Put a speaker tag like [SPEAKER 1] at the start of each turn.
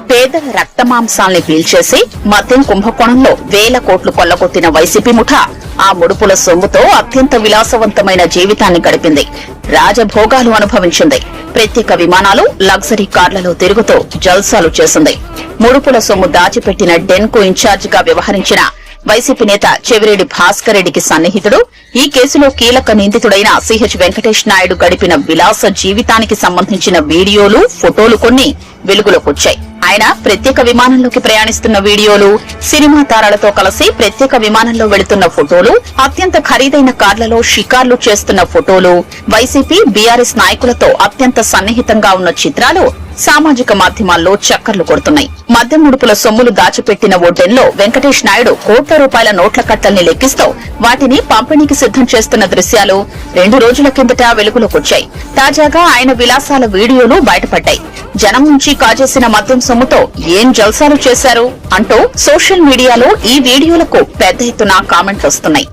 [SPEAKER 1] పేదల రక్తమాంసాల్ని పీల్చేసి మద్యం కుంభకోణంలో వేల కోట్లు కొల్లగొట్టిన వైసీపీ ముఠా ఆ ముడుపుల సొమ్ముతో అత్యంత విలాసవంతమైన జీవితాన్ని గడిపింది. రాజభోగాలు అనుభవించింది. ప్రత్యేక విమానాలు, లగ్జరీ కార్లలో తిరుగుతూ జల్సాలు చేసింది. ముడుపుల సొమ్ము దాచిపెట్టిన డెన్ కు ఇన్ఛార్జిగా వ్యవహరించిన వైసీపీ నేత చెవిరెడ్డి భాస్కర్ రెడ్డికి సన్నిహితుడు, ఈ కేసులో కీలక నిందితుడైన సిహెచ్ వెంకటేష్ నాయుడు గడిపిన విలాస జీవితానికి సంబంధించిన వీడియోలు, ఫోటోలు కొన్ని వెలుగులోకొచ్చాయి. ఆయన ప్రత్యేక విమానంలోకి ప్రయాణిస్తున్న వీడియోలు, సినిమా తారలతో కలిసి ప్రత్యేక విమానంలో వెళుతున్న ఫోటోలు, అత్యంత ఖరీదైన కార్లలో షికార్లు చేస్తున్న ఫోటోలు, వైసీపీ, బీఆర్ఎస్ నాయకులతో అత్యంత సన్నిహితంగా ఉన్న చిత్రాలు సామాజిక మాధ్యమాల్లో చక్కర్లు కొడుతున్నాయి. మద్యం ముడుపుల సొమ్ములు దాచిపెట్టిన ఓ డెన్లో వెంకటేష్ నాయుడు కోట్ల రూపాయల నోట్ల కట్టల్ని లెక్కిస్తూ వాటిని పంపిణీకి సిద్దం చేస్తున్న దృశ్యాలు 2 రోజుల కిందట వెలుగులోకొచ్చాయి. తాజాగా ఆయన విలాసాల వీడియోలు బయటపడ్డాయి. జనం నుంచి కాజేసిన మద్యం సొమ్ముతో ఏం జల్సాలు చేశారు అంటూ సోషల్ మీడియాలో ఈ వీడియోలకు పెద్ద ఎత్తున కామెంట్లొస్తున్నాయి.